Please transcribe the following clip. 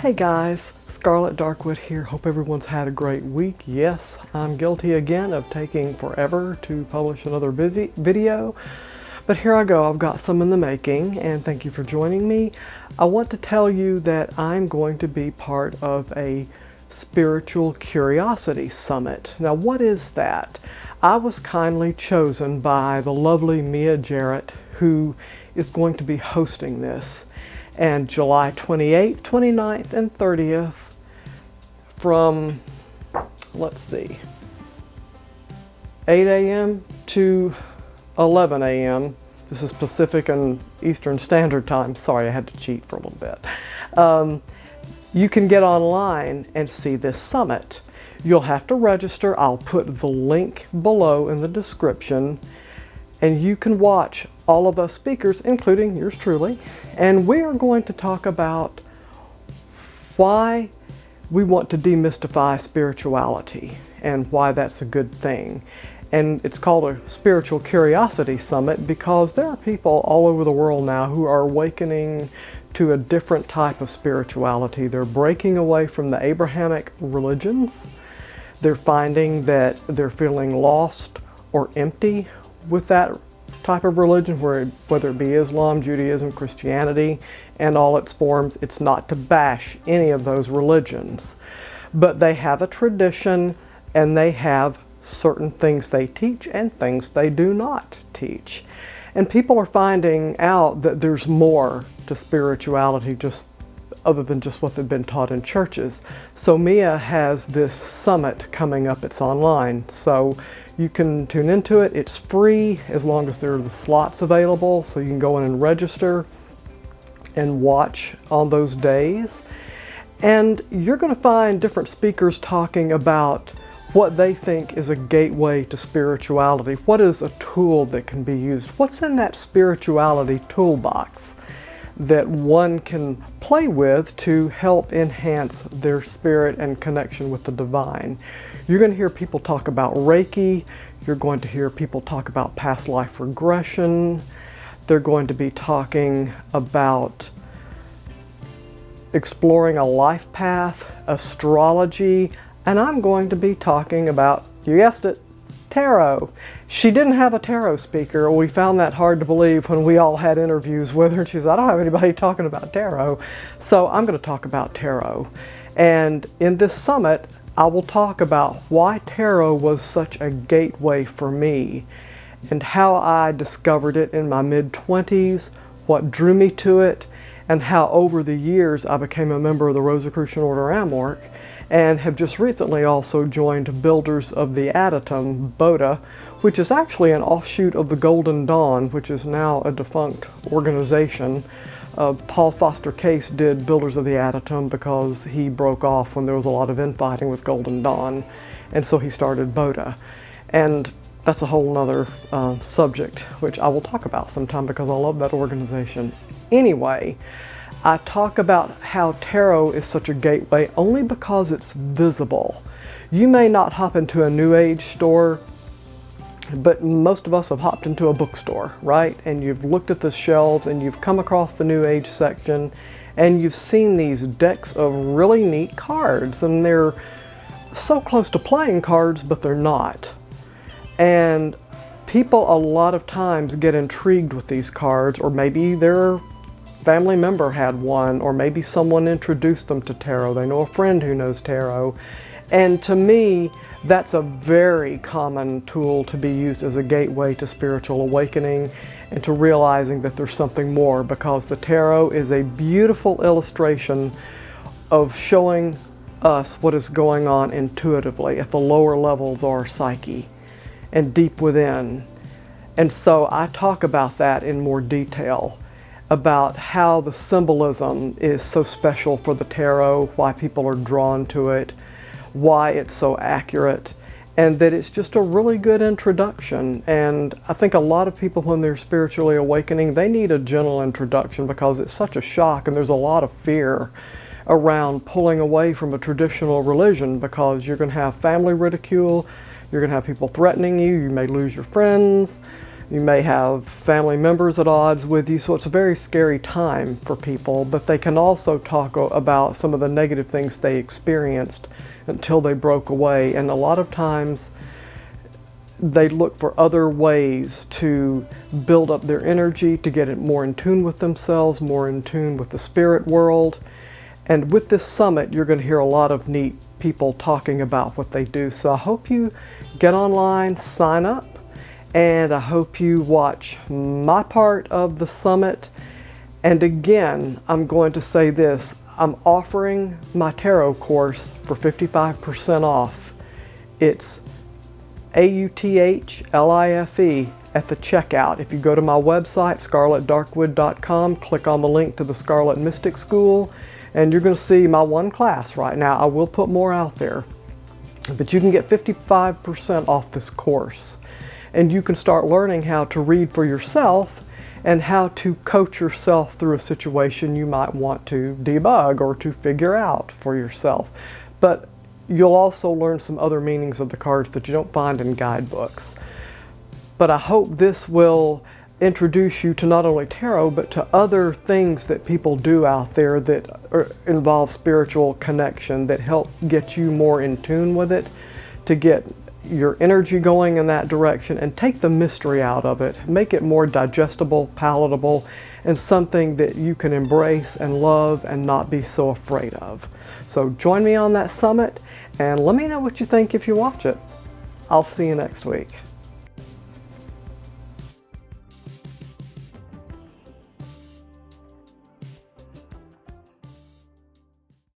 Hey guys, Scarlet Darkwood here. Hope everyone's had a great week. Yes, I'm guilty again of taking forever to publish another video, but here I go. I've got some in the making, and thank you for joining me. I want to tell you that I'm going to be part of a Spiritual Curiosity Summit. Now, what is that? I was kindly chosen by the lovely Jarret, who is going to be hosting this. And July 28th, 29th, and 30th from, let's see, 8 a.m. to 11 a.m. This is Pacific and Eastern Standard Time. Sorry, I had to cheat for a little bit. You can get online and see this summit. You'll have to register. I'll put the link below in the description. And you can watch all of us speakers, including yours truly, and we are going to talk about why we want to demystify spirituality and why that's a good thing. And it's called a Spiritual Curiosity Summit because there are people all over the world now who are awakening to a different type of spirituality. They're breaking away from the Abrahamic religions. They're finding that they're feeling lost or empty with that type of religion, whether it be Islam, Judaism, Christianity, and all its forms. It's not to bash any of those religions, but they have a tradition and they have certain things they teach and things they do not teach. And people are finding out that there's more to spirituality just other than just what they've been taught in churches. So Mia has this summit coming up. It's online, so you can tune into it. It's free as long as there are the slots available, so you can go in and register and watch on those days. And you're going to find different speakers talking about what they think is a gateway to spirituality. What is a tool that can be used? What's in that spirituality toolbox that one can play with to help enhance their spirit and connection with the divine? You're going to hear people talk about Reiki. You're going to hear people talk about past life regression. They're going to be talking about exploring a life path, astrology, and I'm going to be talking about, you guessed it, tarot. She didn't have a tarot speaker. We found that hard to believe when we all had interviews with her, and she said, I don't have anybody talking about tarot. So I'm going to talk about tarot. And in this summit, I will talk about why tarot was such a gateway for me and how I discovered it in my mid-20s, what drew me to it, and how over the years I became a member of the Rosicrucian Order Amorc and have just recently also joined Builders of the Adytum, BOTA, which is actually an offshoot of the Golden Dawn, which is now a defunct organization. Paul Foster Case did Builders of the Adytum because he broke off when there was a lot of infighting with Golden Dawn, and so he started BOTA. And that's a whole nother subject, which I will talk about sometime because I love that organization. Anyway, I talk about how tarot is such a gateway only because it's visible. You may not hop into a New Age store, but most of us have hopped into a bookstore, right? And you've looked at the shelves and you've come across the New Age section and you've seen these decks of really neat cards, and they're so close to playing cards, but they're not. And people a lot of times get intrigued with these cards, or maybe their family member had one, or maybe someone introduced them to tarot. They know a friend who knows tarot. And to me, that's a very common tool to be used as a gateway to spiritual awakening and to realizing that there's something more, because the tarot is a beautiful illustration of showing us what is going on intuitively at the lower levels of our psyche and deep within. And so I talk about that in more detail, about how the symbolism is so special for the tarot, why people are drawn to it, why it's so accurate, and that it's just a really good introduction. And I think a lot of people, when they're spiritually awakening, they need a gentle introduction because it's such a shock, and there's a lot of fear around pulling away from a traditional religion because you're going to have family ridicule, you're going to have people threatening you, you may lose your friends, You may have family members at odds with you, so it's a very scary time for people, but they can also talk about some of the negative things they experienced until they broke away. And a lot of times they look for other ways to build up their energy, to get it more in tune with themselves, more in tune with the spirit world. And with this summit, you're going to hear a lot of neat people talking about what they do. So I hope you get online, sign up, and I hope you watch my part of the summit. And again, I'm going to say this, I'm offering my tarot course for 55% off. It's AUTHLIFE at the checkout. If you go to my website, scarlettdarkwood.com, click on the link to the Scarlet Mystic School, and you're going to see my one class right now. I will put more out there, but you can get 55% off this course. And you can start learning how to read for yourself and how to coach yourself through a situation you might want to debug or to figure out for yourself. But you'll also learn some other meanings of the cards that you don't find in guidebooks. But I hope this will introduce you to not only tarot, but to other things that people do out there that involve spiritual connection, that help get you more in tune with it, to get your energy going in that direction and take the mystery out of it, make it more digestible, palatable, and something that you can embrace and love and not be so afraid of. So join me on that summit and let me know what you think if you watch it. I'll see you next week.